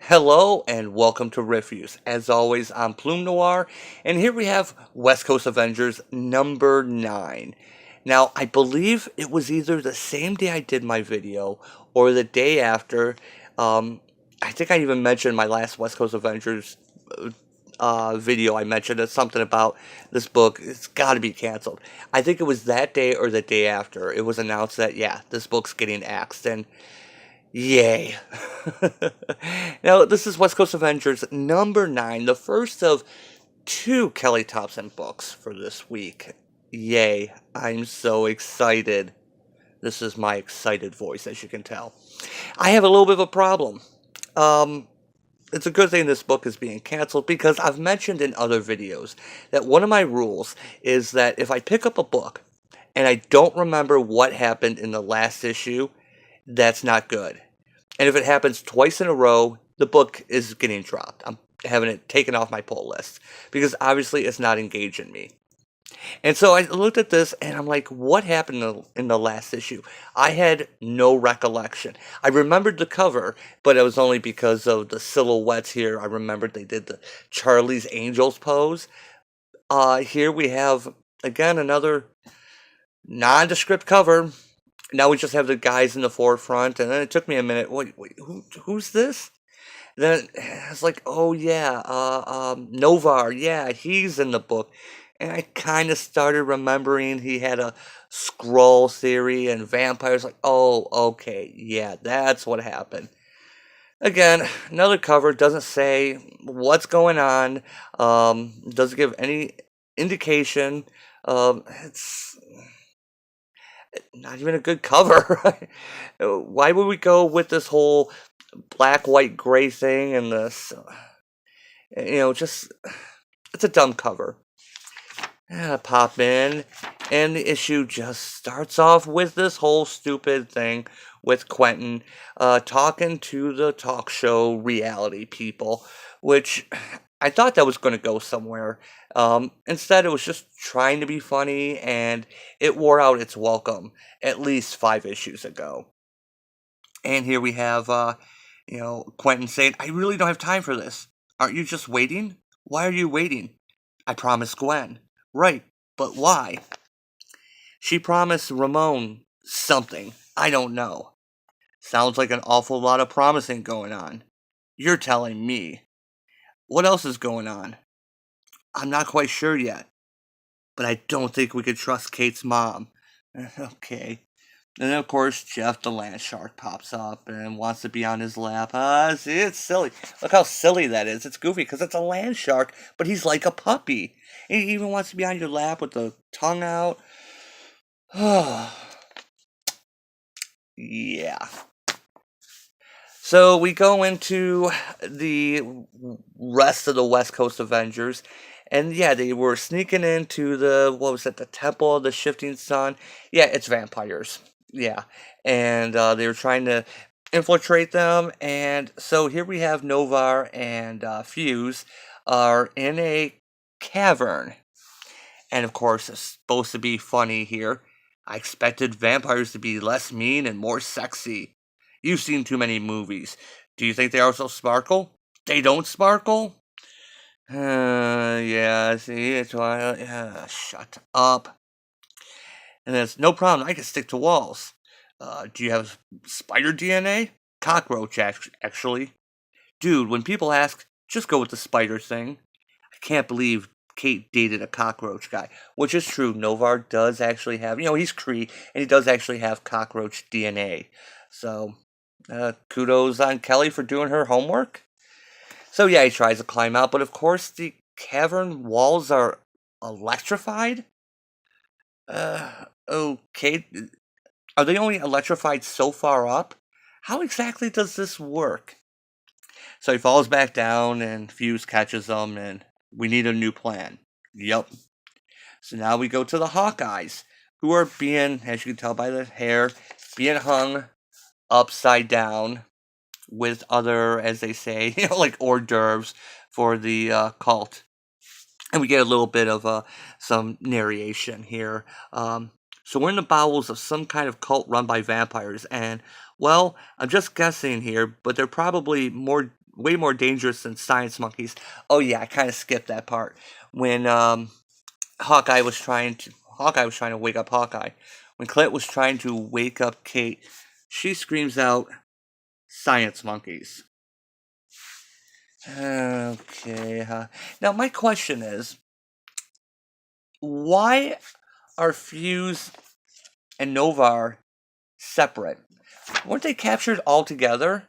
Hello and welcome to Reviews. As always, I'm Plume Noir, and here we have West Coast Avengers number 9. Now, I believe it was either the same day I did my video or the day after. Um, I think I even mentioned my last West Coast Avengers video. I mentioned something about this book. It's got to be canceled. I think it was that day or the day after. It was announced that, yeah, this book's getting axed, and yay. Now, this is West Coast Avengers number 9, the first of two Kelly Thompson books for this week. Yay. I'm so excited. This is my excited voice, as you can tell. I have a little bit of a problem. Um, it's a good thing this book is being canceled because I've mentioned in other videos that one of my rules is that if I pick up a book and I don't remember what happened in the last issue, that's not good. And if it happens twice in a row, the book is getting dropped. I'm having it taken off my pull list because obviously it's not engaging me. And so I looked at this and I'm like, what happened in the last issue? I had no recollection. I remembered the cover, but it was only because of the silhouettes here. I remembered they did the Charlie's Angels pose. Here we have, again, another nondescript cover. Now we just have the guys in the forefront, and then it took me a minute. Wait, who's this? Then it's like, oh yeah, Novar, yeah, he's in the book, and I kind of started remembering he had a scroll theory and vampires. Like, oh, okay, yeah, that's what happened. Again, another cover doesn't say what's going on. Doesn't give any indication. It's not even a good cover. Why would we go with this whole black, white, gray thing and this? Just it's a dumb cover. Pop in, and the issue just starts off with this whole stupid thing with Quentin talking to the talk show reality people, which I thought that was going to go somewhere. Instead, it was just trying to be funny, and it wore out its welcome at least 5 issues ago. And here we have, Quentin saying, "I really don't have time for this. Aren't you just waiting? Why are you waiting? I promised Gwen." Right, but why? She promised Ramon something. I don't know. Sounds like an awful lot of promising going on. You're telling me. What else is going on? I'm not quite sure yet, but I don't think we could trust Kate's mom. Okay. And then, of course, Jeff the land shark pops up and wants to be on his lap. See, it's silly. Look how silly that is. It's goofy because it's a land shark, but he's like a puppy. He even wants to be on your lap with the tongue out. Yeah. So we go into the rest of the West Coast Avengers. And yeah, they were sneaking into the Temple of the Shifting Sun. Yeah, it's vampires. Yeah. And they were trying to infiltrate them. And so here we have Novar and Fuse are in a cavern. And of course, it's supposed to be funny here. I expected vampires to be less mean and more sexy. You've seen too many movies. Do you think they also sparkle? They don't sparkle? Yeah, see, it's why. Shut up. And it's no problem. I can stick to walls. Do you have spider DNA? Cockroach, actually. Dude, when people ask, just go with the spider thing. I can't believe Kate dated a cockroach guy, which is true. Novar does actually have, he's Kree, and he does actually have cockroach DNA. So, kudos on Kelly for doing her homework. So yeah, he tries to climb out, but of course the cavern walls are electrified. Okay. Are they only electrified so far up? How exactly does this work? So he falls back down, and Fuse catches him, and we need a new plan. Yup. So now we go to the Hawkeyes, who are being, as you can tell by the hair, being hung upside down with other, as they say, like hors d'oeuvres for the cult. And we get a little bit of some narration here. So we're in the bowels of some kind of cult run by vampires, and, well, I'm just guessing here, but they're probably more way more dangerous than science monkeys. Oh yeah, I kind of skipped that part when Hawkeye was trying to Hawkeye was trying to wake up Hawkeye. When Clint was trying to wake up Kate, she screams out, "Science monkeys." Okay. Now my question is, why are Fuse and Novar separate? Weren't they captured all together?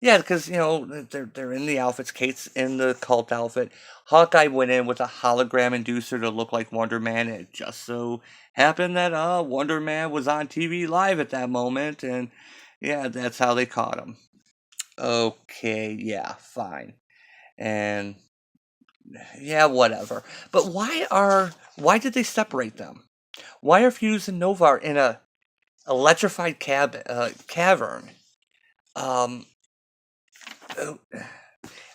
Yeah, because they're in the outfits. Kate's in the cult outfit. Hawkeye went in with a hologram inducer to look like Wonder Man. It just so happened that Wonder Man was on TV live at that moment, and yeah, that's how they caught him. Okay, yeah, fine, and yeah, whatever. But why did they separate them? Why are Fuse and Novar in a electrified cavern? Um, uh,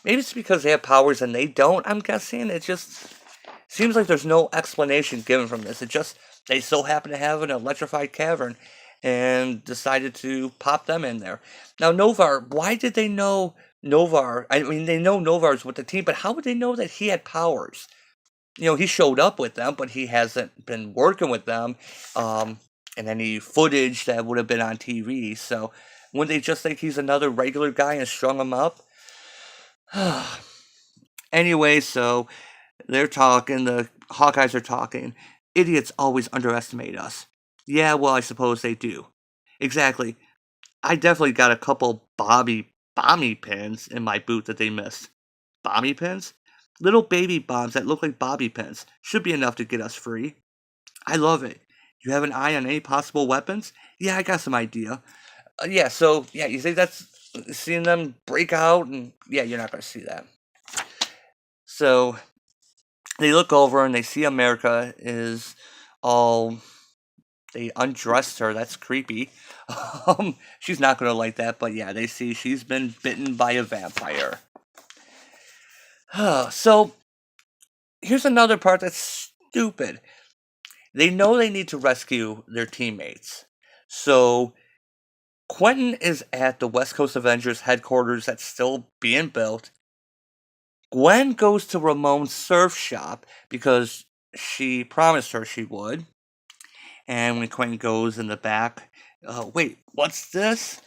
Maybe it's because they have powers and they don't, I'm guessing. It just seems like there's no explanation given from this. It just, they so happen to have an electrified cavern and decided to pop them in there. Now, Novar, why did they know Novar? I mean, they know Novar's with the team, but how would they know that he had powers? He showed up with them, but he hasn't been working with them in any footage that would have been on TV. So, wouldn't they just think he's another regular guy and strung him up? Anyway, so they're talking, the Hawkeyes are talking. Idiots always underestimate us. Yeah, well, I suppose they do. Exactly. I definitely got a couple bomby pins in my boot that they missed. Bomby pins? Little baby bombs that look like bobby pins. Should be enough to get us free. I love it. You have an eye on any possible weapons? Yeah, I got some idea. Yeah, so, yeah, you think that's seeing them break out? And yeah, you're not going to see that. So they look over and they see America is all. They undressed her. That's creepy. She's not going to like that, but yeah, they see she's been bitten by a vampire. So here's another part that's stupid. They know they need to rescue their teammates. So Quentin is at the West Coast Avengers headquarters that's still being built. Gwen goes to Ramon's surf shop because she promised her she would. And when Quentin goes in the back, wait, what's this?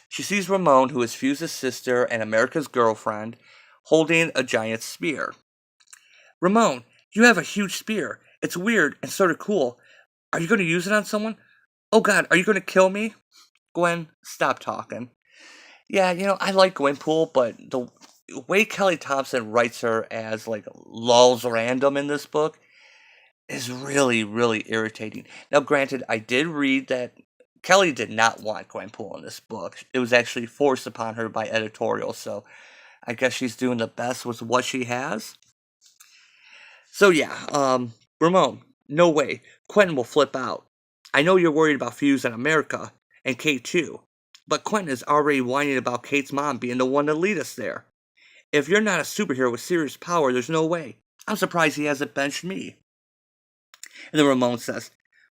She sees Ramon, who is Fuse's sister and America's girlfriend, holding a giant spear. Ramon, you have a huge spear. It's weird and sort of cool. Are you going to use it on someone? Oh god, are you going to kill me? Gwen, stop talking. Yeah, I like Gwenpool, but the way Kelly Thompson writes her as, like, lulls random in this book is really, really irritating. Now, granted, I did read that Kelly did not want Gwenpool in this book. It was actually forced upon her by editorial, so I guess she's doing the best with what she has. So yeah, Ramon, no way. Quentin will flip out. I know you're worried about Fuse and America, and Kate too. But Quentin is already whining about Kate's mom being the one to lead us there. If you're not a superhero with serious power, there's no way. I'm surprised he hasn't benched me. And then Ramon says,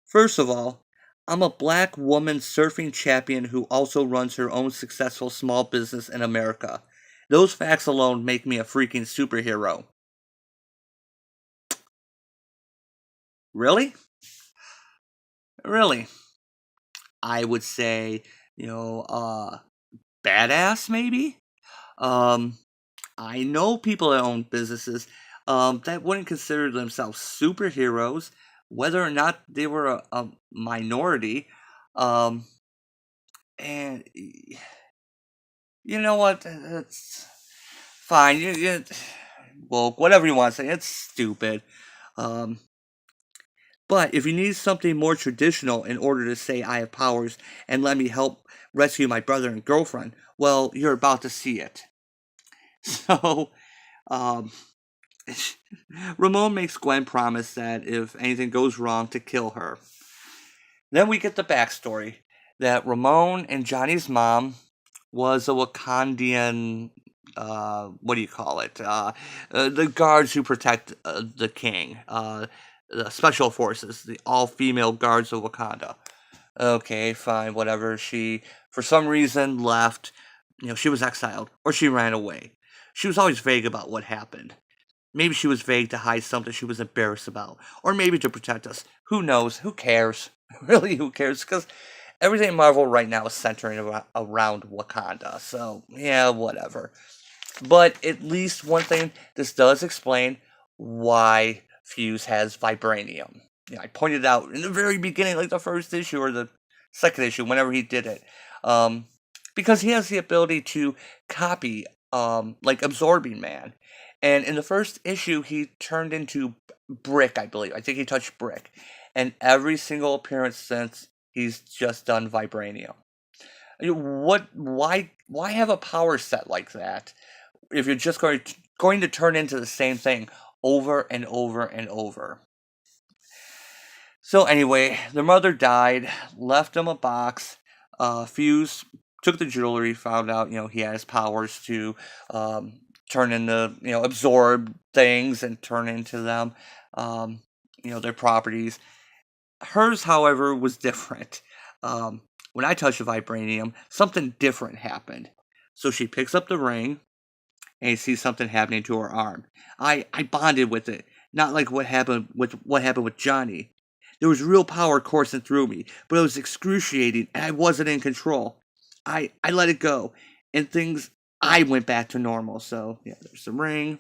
first of all, I'm a black woman surfing champion who also runs her own successful small business in America. Those facts alone make me a freaking superhero. Really? Really? I would say, badass maybe? Um, I know people that own businesses that wouldn't consider themselves superheroes, whether or not they were a minority. Um, and you know what? It's fine. Well, whatever you want to say, it's stupid. Um, but if you need something more traditional in order to say I have powers and let me help rescue my brother and girlfriend, well, you're about to see it. So, um, Ramon makes Gwen promise that if anything goes wrong, to kill her. Then we get the backstory that Ramon and Johnny's mom was a Wakandian. What do you call it? The guards who protect the king. The special forces, the all-female guards of Wakanda. Okay, fine, whatever. She, for some reason, left. She was exiled or she ran away. She was always vague about what happened. Maybe she was vague to hide something she was embarrassed about, or maybe to protect us. Who knows? Who cares? Really, who cares? Because everything in Marvel right now is centering around Wakanda. So, yeah, whatever. But at least one thing, this does explain why Fuse has vibranium. I pointed out in the very beginning, like the first issue or the second issue, whenever he did it. Um, because he has the ability to copy, like Absorbing Man. And in the first issue, he turned into Brick, I believe. I think he touched Brick. And every single appearance since, he's just done vibranium. Why have a power set like that if you're just going to turn into the same thing over and over and over? So anyway, the mother died, left him a box. Fuse took the jewelry, found out he has powers to turn into absorb things and turn into them, their properties. Hers, however, was different. When I touched the vibranium, something different happened. So she picks up the ring and sees something happening to her arm. I bonded with it, not like what happened with Johnny. There was real power coursing through me, but it was excruciating and I wasn't in control. I let it go, and I went back to normal. So yeah, there's the ring.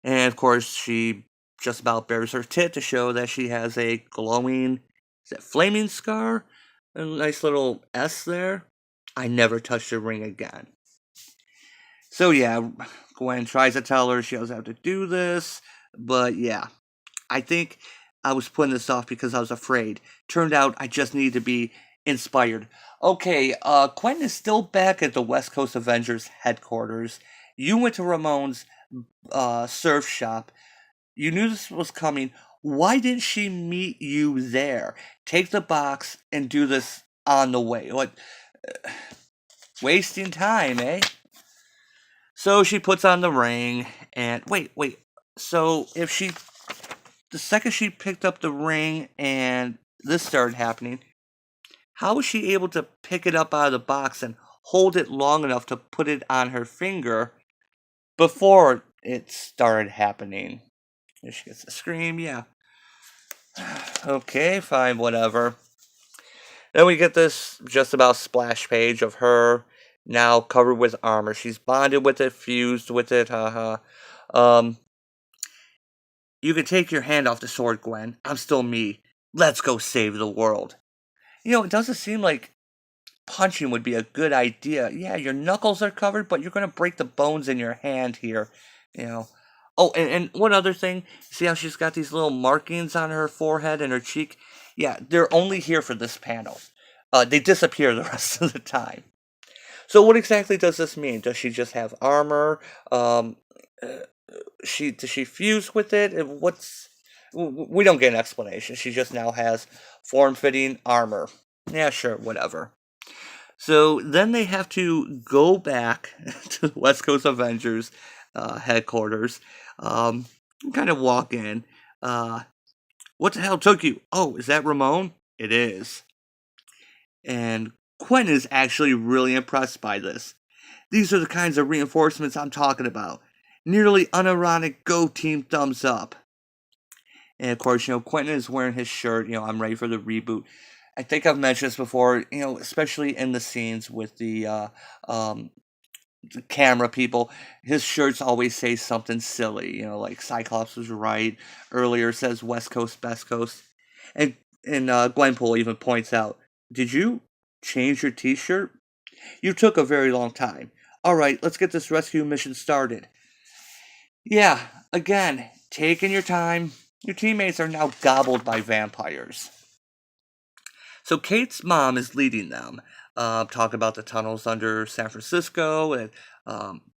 And of course, she just about bares her tit to show that she has a glowing, is that flaming scar? A nice little S there. I never touched the ring again. So yeah, Gwen tries to tell her she doesn't have to do this, but yeah, I think I was putting this off because I was afraid. Turned out I just needed to be inspired. Okay, Quentin is still back at the West Coast Avengers headquarters. You went to Ramon's surf shop. You knew this was coming. Why didn't she meet you there? Take the box and do this on the way. What? Wasting time, eh? So she puts on the ring, and wait. So the second she picked up the ring and this started happening, how was she able to pick it up out of the box and hold it long enough to put it on her finger before it started happening? Here she gets a scream, yeah. Okay, fine, whatever. Then we get this just about splash page of her now covered with armor. She's bonded with it, fused with it, haha. You can take your hand off the sword, Gwen. I'm still me. Let's go save the world. It doesn't seem like punching would be a good idea. Yeah, your knuckles are covered, but you're going to break the bones in your hand here. You know. Oh, and one other thing. See how she's got these little markings on her forehead and her cheek? Yeah, they're only here for this panel. They disappear the rest of the time. So what exactly does this mean? Does she just have armor? Does she fuse with it? We don't get an explanation. She just now has form-fitting armor. Yeah, sure, whatever. So then they have to go back to the West Coast Avengers headquarters. Kind of walk in. What the hell took you? Oh, is that Ramon? It is. And Quinn is actually really impressed by this. These are the kinds of reinforcements I'm talking about. Nearly unironic go team thumbs up. And of course, Quentin is wearing his shirt, I'm ready for the reboot. I think I've mentioned this before, especially in the scenes with the camera people. His shirts always say something silly, like Cyclops was right. Earlier says West Coast, Best Coast. And Gwenpool even points out, did you change your t-shirt? You took a very long time. Alright, let's get this rescue mission started. Yeah, again, taking your time. Your teammates are now gobbled by vampires. So Kate's mom is leading them. Talk about the tunnels under San Francisco, and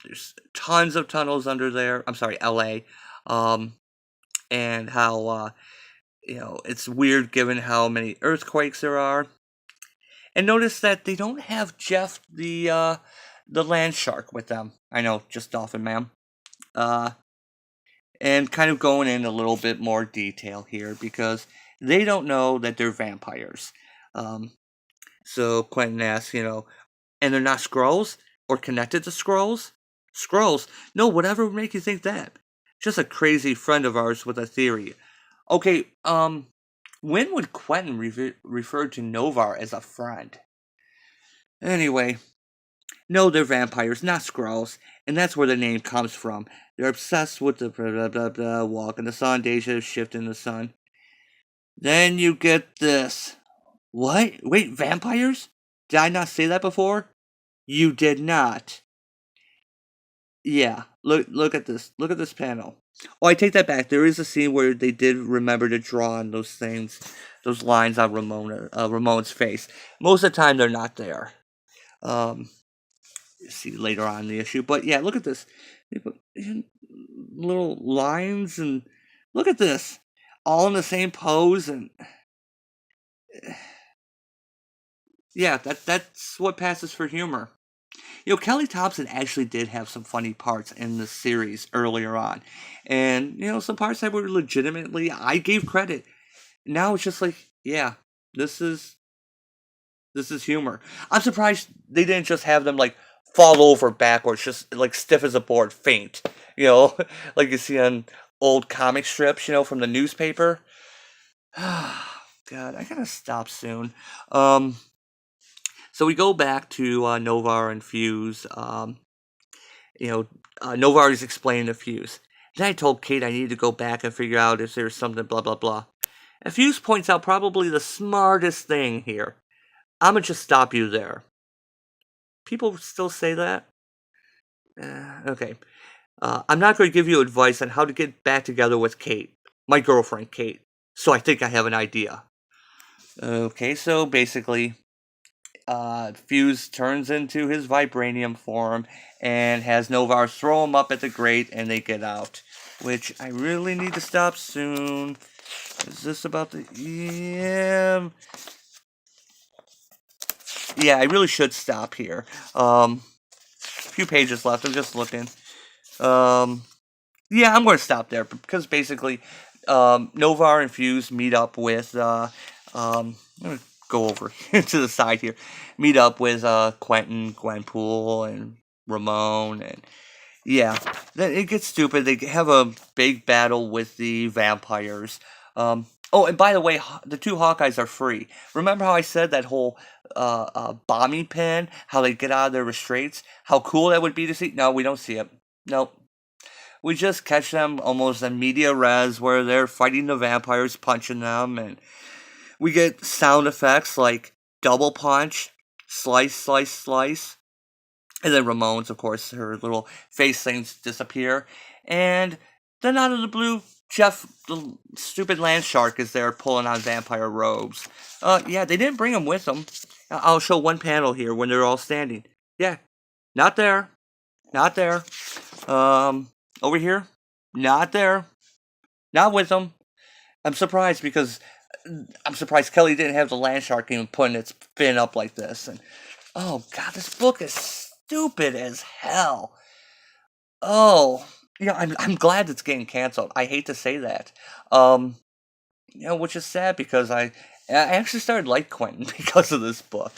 there's tons of tunnels under there. I'm sorry, L.A. And how it's weird given how many earthquakes there are. And notice that they don't have Jeff the land shark with them. I know, just Dolphin Man. And kind of going in a little bit more detail here because they don't know that they're vampires. So Quentin asks, And they're not scrolls or connected to scrolls? Scrolls? No, whatever would make you think that. Just a crazy friend of ours with a theory. Okay, when would Quentin refer to Novar as a friend? Anyway, no, they're vampires, not Skrulls, and that's where the name comes from. They're obsessed with the blah blah blah blah, walk in the sun, deja, shift in the sun. Then you get this. What? Wait, vampires? Did I not say that before? You did not. Yeah, look at this. Look at this panel. Oh, I take that back. There is a scene where they did remember to draw on those things, those lines on Ramon's face. Most of the time, they're not there. Um, see later on in the issue, but yeah, look at this. They put little lines, and look at this, all in the same pose, and yeah, that's what passes for humor. Kelly Thompson actually did have some funny parts in the series earlier on. And, some parts that were legitimately, I gave credit. Now it's just like, yeah, this is humor. I'm surprised they didn't just have them, like, fall over backwards, just, like, stiff as a board, faint. Like you see on old comic strips, from the newspaper. God, I gotta stop soon. So we go back to Novar and Fuse. Novar is explaining to Fuse. Then I told Kate I needed to go back and figure out if there's something blah blah blah. And Fuse points out probably the smartest thing here. I'ma just stop you there. People still say that? Okay. I'm not going to give you advice on how to get back together with Kate, my girlfriend Kate. So I think I have an idea. Okay, so basically, Fuse turns into his vibranium form and has Novar throw him up at the grate and they get out. Which I really need to stop soon. Is this about the... Yeah... Yeah, I really should stop here. A few pages left, I'm just looking. Yeah, I'm going to stop there because basically, Novar and Fuse meet up with, I'm going to go over to the side here, meet up with Quentin, Gwenpool, and Ramon, and yeah, then it gets stupid. They have a big battle with the vampires. Oh, and by the way, the two Hawkeyes are free. Remember how I said that whole bombing pin, how they get out of their restraints? How cool that would be to see? No, we don't see it. Nope. We just catch them almost in media res where they're fighting the vampires, punching them, and we get sound effects like double punch, slice, slice, slice. And then Ramon's, of course, her little face things disappear. And then out of the blue, Jeff, the stupid land shark, is there pulling on vampire robes. Yeah, they didn't bring him with them. I'll show one panel here when they're all standing. Yeah, not there. Not there. Over here. Not there. Not with them. I'm surprised because I'm surprised Kelly didn't have the land shark even putting its fin up like this. And oh god, this book is stupid as hell. Oh, I'm glad it's getting canceled. I hate to say that. Which is sad because I actually started like Quentin because of this book.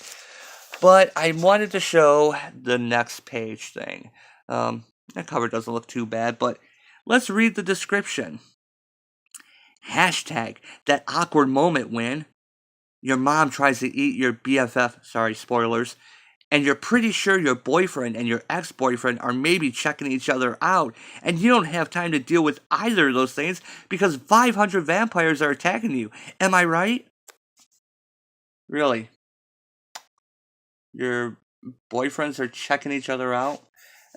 But I wanted to show the next page thing. That cover doesn't look too bad, but let's read the description. Hashtag that awkward moment when your mom tries to eat your BFF, sorry, spoilers, and you're pretty sure your boyfriend and your ex-boyfriend are maybe checking each other out, and you don't have time to deal with either of those things because 500 vampires are attacking you. Am I right? Really? Your boyfriends are checking each other out?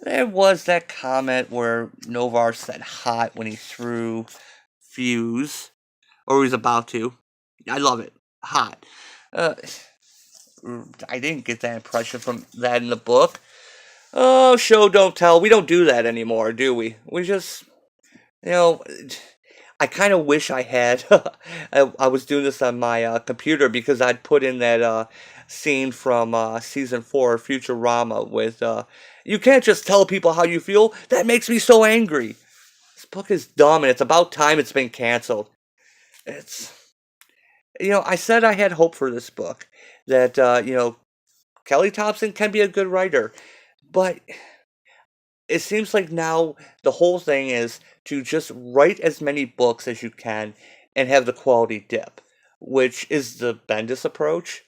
There was that comment where Novar said hot when he threw Fuse, or he was about to. I love it. Hot. I didn't get that impression from that in the book. Oh, show don't tell. We don't do that anymore, do we? We just, I kind of wish I had. I was doing this on my computer because I'd put in that scene from season 4 of Futurama with, you can't just tell people how you feel. That makes me so angry. This book is dumb and it's about time it's been canceled. It's, I said I had hope for this book. That, Kelly Thompson can be a good writer, but it seems like now the whole thing is to just write as many books as you can and have the quality dip, which is the Bendis approach.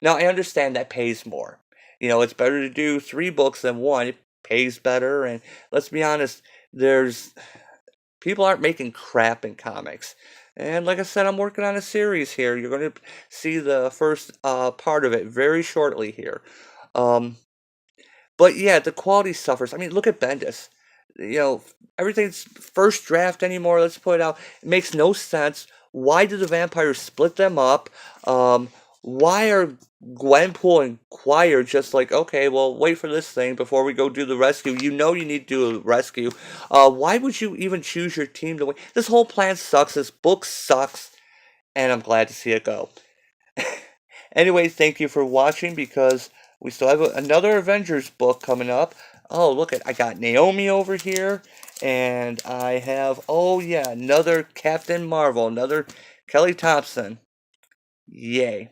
Now, I understand that pays more. It's better to do three books than one. It pays better, and let's be honest, there's people aren't making crap in comics. And like I said, I'm working on a series here. You're going to see the first part of it very shortly here. Um, but yeah, the quality suffers. I mean, look at Bendis. You know, everything's first draft anymore. Let's put it out. It makes no sense. Why did the vampires split them up? Why are Gwenpool and Choir just like, okay, well, wait for this thing before we go do the rescue? You know you need to do a rescue. Why would you even choose your team to win? This whole plan sucks. This book sucks. And I'm glad to see it go. Anyway, thank you for watching because we still have another Avengers book coming up. Oh, look at I got Naomi over here, and I have oh yeah, another Captain Marvel, another Kelly Thompson. Yay.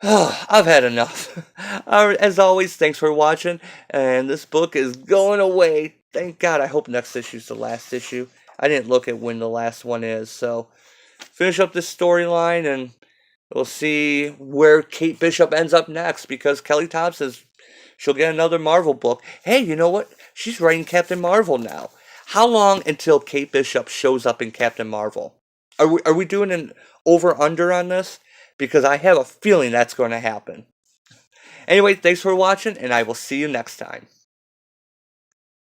I've had enough. As always, thanks for watching, and this book is going away. Thank God. I hope next issue's the last issue. I didn't look at when the last one is, so finish up this storyline and we'll see where Kate Bishop ends up next because Kelly Thompson she'll get another Marvel book. Hey, you know what? She's writing Captain Marvel now. How long until Kate Bishop shows up in Captain Marvel? Are we doing an over under on this? Because I have a feeling that's going to happen. Anyway, thanks for watching, and I will see you next time.